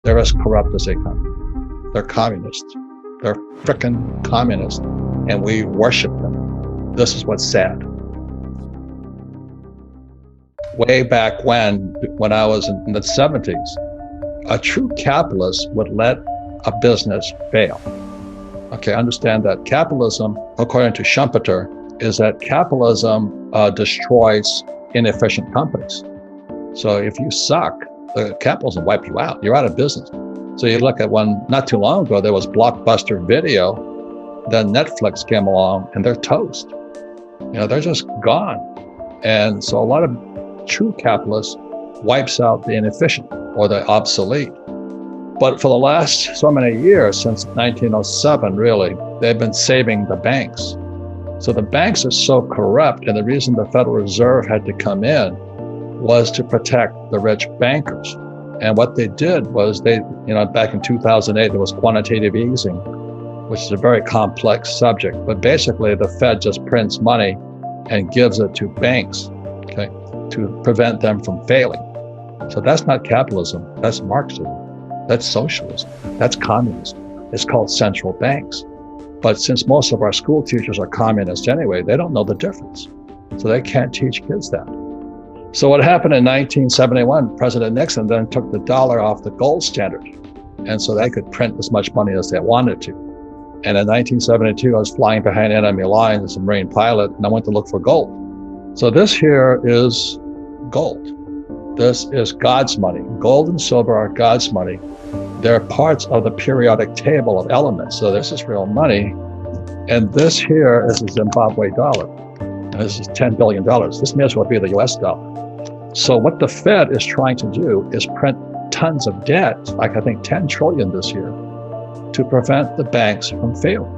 They're as corrupt as they come. They're communists. They're frickin' communists, and we worship them. This is what's sad. Way back when I was in the 70s, a true capitalist would let a business fail. Okay, understand that capitalism, according to Schumpeter, is that capitalism destroys inefficient companies. So if you suck, the capitalism will wipe you out. You're out of business. So you look at one, not too long ago, there was Blockbuster Video, then Netflix came along and they're toast. You know, they're just gone. And so a lot of true capitalists wipes out the inefficient or the obsolete. But for the last so many years, since 1907, really, they've been saving the banks. So the banks are so corrupt, and the reason the Federal Reserve had to come in was to protect the rich bankers. And what they did was back in 2008, there was quantitative easing, which is a very complex subject. But basically, the Fed just prints money and gives it to banks, okay, to prevent them from failing. So that's not capitalism, that's Marxism, that's socialism, that's communism. It's called central banks. But since most of our school teachers are communists anyway, they don't know the difference. So they can't teach kids that. So what happened in 1971, President Nixon then took the dollar off the gold standard. And so they could print as much money as they wanted to. And in 1972, I was flying behind enemy lines as a Marine pilot, and I went to look for gold. So this here is gold. This is God's money. Gold and silver are God's money. They're parts of the periodic table of elements. So this is real money. And this here is a Zimbabwe dollar. And this is $10 billion. This may as well be the US dollar. So what the Fed is trying to do is print tons of debt, like I think 10 trillion this year, to prevent the banks from failing.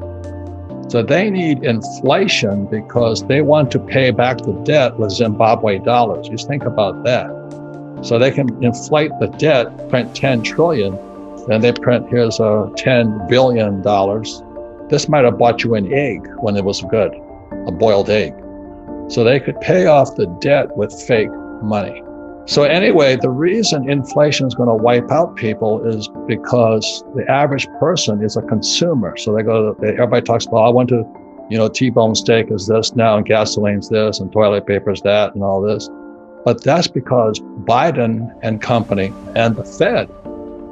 So they need inflation because they want to pay back the debt with Zimbabwe dollars. Just think about that. So they can inflate the debt, print 10 trillion, then they print, here's $10 billion. This might have bought you an egg when it was good, a boiled egg. So they could pay off the debt with fake money. So anyway, the reason inflation is going to wipe out people is because the average person is a consumer. So everybody talks about, I want to, T-bone steak is this now, and gasoline's this, and toilet paper is that, and all this. But that's because Biden and company and the Fed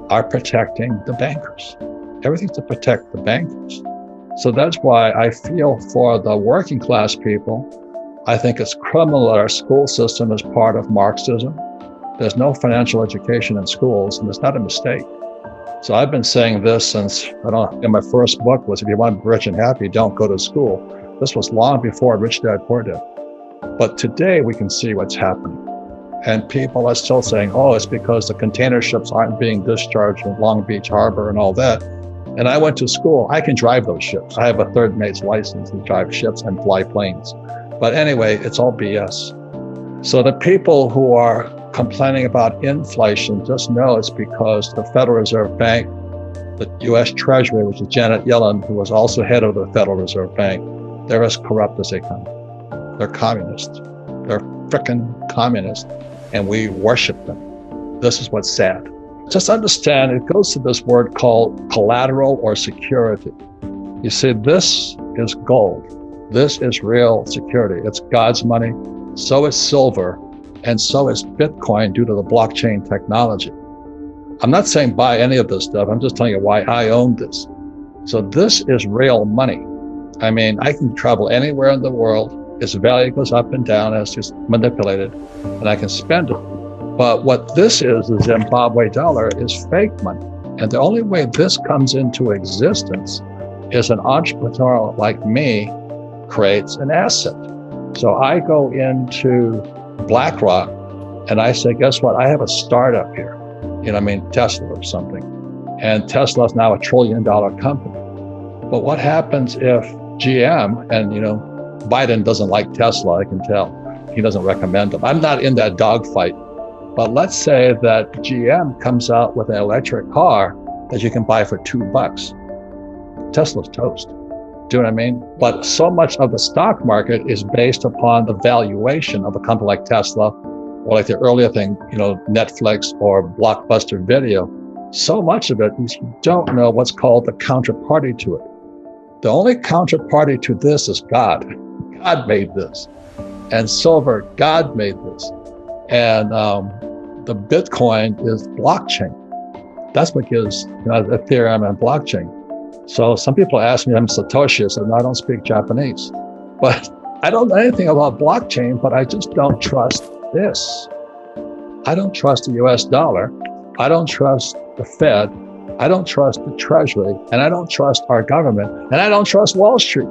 are protecting the bankers. Everything's to protect the bankers. So that's why I feel for the working class people. I think it's criminal that our school system is part of Marxism. There's no financial education in schools, and it's not a mistake. So I've been saying this since, in my first book was, if you want to be rich and happy, don't go to school. This was long before Rich Dad Poor Dad. But today we can see what's happening. And people are still saying, oh, it's because the container ships aren't being discharged in Long Beach Harbor and all that. And I went to school. I can drive those ships. I have a third mate's license to drive ships and fly planes. But anyway, it's all BS. So the people who are complaining about inflation, just know it's because the Federal Reserve Bank, the US Treasury, which is Janet Yellen, who was also head of the Federal Reserve Bank, they're as corrupt as they come. They're communists. They're frickin' communists, and we worship them. This is what's sad. Just understand, it goes to this word called collateral or security. You see, this is gold. This is real security. It's God's money. So is silver, and so is Bitcoin due to the blockchain technology. I'm not saying buy any of this stuff. I'm just telling you why I own this. So this is real money. I mean, I can travel anywhere in the world. Its value goes up and down as it's manipulated, and I can spend it. But what this is, the Zimbabwe dollar, is fake money. And the only way this comes into existence is an entrepreneur like me creates an asset. So I go into BlackRock and I say, guess what? I have a startup here. Tesla or something. And Tesla's now $1 trillion company. But what happens if GM, and Biden doesn't like Tesla, I can tell. He doesn't recommend them. I'm not in that dogfight. But let's say that GM comes out with an electric car that you can buy for $2. Tesla's toast. Do you know what I mean? But so much of the stock market is based upon the valuation of a company like Tesla, or like the earlier thing, Netflix or Blockbuster Video. so much of it is you don't know what's called the counterparty to it. The only counterparty to this is God. God made this. And silver, God made this. And the Bitcoin is blockchain. That's what gives Ethereum and blockchain. So some people ask me, I'm Satoshi. I said, no, I don't speak Japanese. But I don't know anything about blockchain, but I just don't trust this. I don't trust the US dollar. I don't trust the Fed. I don't trust the Treasury. And I don't trust our government. And I don't trust Wall Street.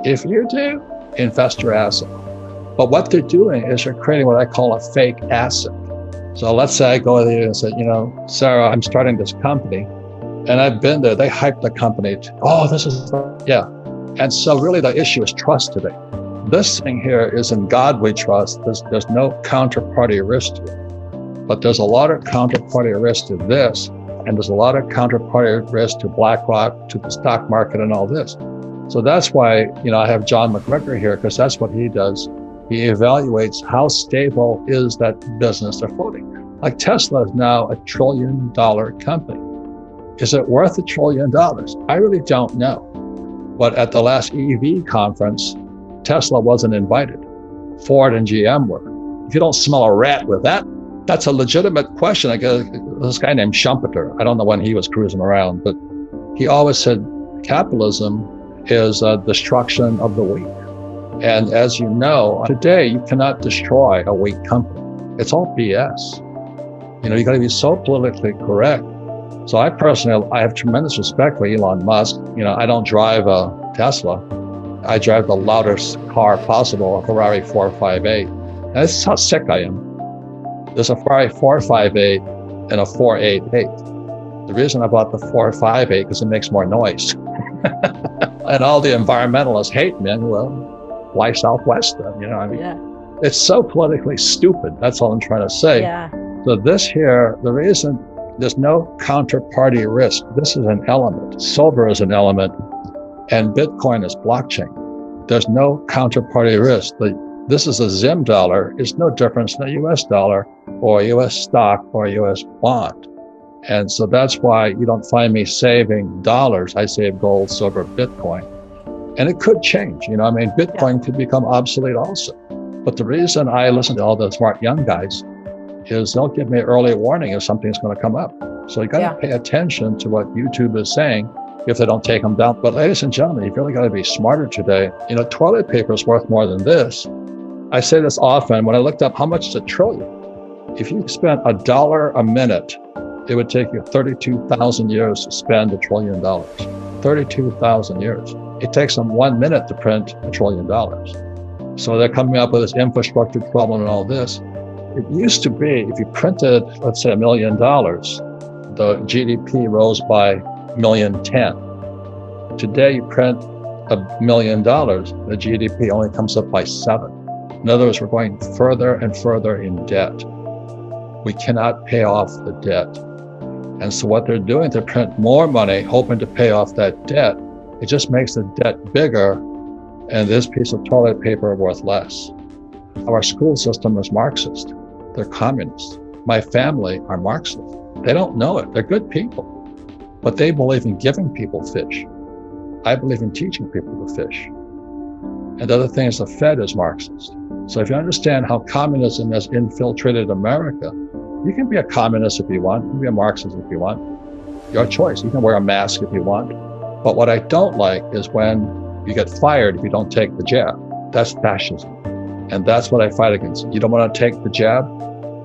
If you do, invest your asset. But what they're doing is they're creating what I call a fake asset. So let's say I go to you and say, Sarah, I'm starting this company. And I've been there. They hyped the company. Yeah. And so really the issue is trust today. This thing here is in God we trust. There's no counterparty risk to it. But there's a lot of counterparty risk to this. And there's a lot of counterparty risk to BlackRock, to the stock market and all this. So that's why, I have John McGregor here, because that's what he does. He evaluates how stable is that business they're floating. Like Tesla is now $1 trillion company. Is it worth $1 trillion? I really don't know. But at the last EV conference, Tesla wasn't invited. Ford and GM were. If you don't smell a rat with that, that's a legitimate question. I guess this guy named Schumpeter, I don't know when he was cruising around, but he always said capitalism is a destruction of the weak. And as you know, today you cannot destroy a weak company. It's all BS. You got to be so politically correct. So I have tremendous respect for Elon Musk. I don't drive a Tesla. I drive the loudest car possible, a Ferrari 458. And this is how sick I am. There's a Ferrari 458 and a 488. The reason I bought the 458 because it makes more noise. And all the environmentalists hate me. Well, fly Southwest then, Yeah. It's so politically stupid. That's all I'm trying to say. Yeah. So this here, the reason there's no counterparty risk. This is an element. Silver is an element, and Bitcoin is blockchain. There's no counterparty risk. This is a Zim dollar. It's no difference than a US dollar or a US stock or a US bond. And so that's why you don't find me saving dollars. I save gold, silver, Bitcoin. And it could change. Bitcoin could become obsolete also. But the reason I listen to all the smart young guys is they'll give me early warning if something's going to come up. So you got to pay attention to what YouTube is saying if they don't take them down. But ladies and gentlemen, you've really got to be smarter today. Toilet paper is worth more than this. I say this often when I looked up how much is $1 trillion. If you spent $1 a minute, it would take you 32,000 years to spend $1 trillion. 32,000 years. It takes them 1 minute to print $1 trillion. So they're coming up with this infrastructure problem and all this. It used to be, if you printed, let's say $1 million, the GDP rose by $1,010,000. Today, you print $1 million, the GDP only comes up by 7. In other words, we're going further and further in debt. We cannot pay off the debt. And so what they're doing, they print more money, hoping to pay off that debt. It just makes the debt bigger, and this piece of toilet paper worth less. Our school system is Marxist. They're communists. My family are Marxists. They don't know it. They're good people, but they believe in giving people fish. I believe in teaching people to fish. And the other thing is the Fed is Marxist. So if you understand how communism has infiltrated America, you can be a communist if you want. You can be a Marxist if you want. Your choice. You can wear a mask if you want. But what I don't like is when you get fired if you don't take the jab. That's fascism. And that's what I fight against. You don't want to take the jab?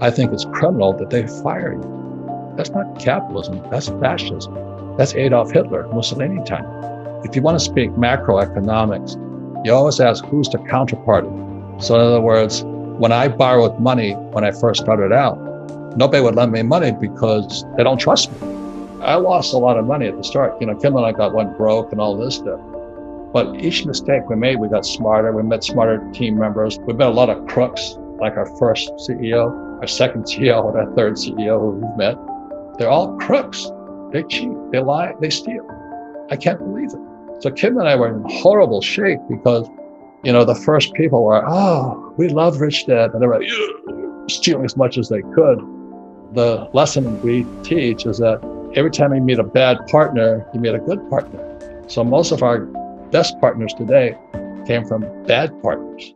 I think it's criminal that they fire you. That's not capitalism. That's fascism. That's Adolf Hitler, Mussolini time. If you want to speak macroeconomics, you always ask who's the counterparty. So in other words, when I borrowed money when I first started out, nobody would lend me money because they don't trust me. I lost a lot of money at the start. Kim and I went broke and all this stuff. But each mistake we made, we got smarter. We met smarter team members. We met a lot of crooks, like our first CEO, our second CEO, and our third CEO who we've met. They're all crooks. They cheat, they lie, they steal. I can't believe it. So Kim and I were in horrible shape because, the first people were, we love Rich Dad. And they were stealing as much as they could. The lesson we teach is that every time you meet a bad partner, you meet a good partner. So most of our best partners today came from bad partners.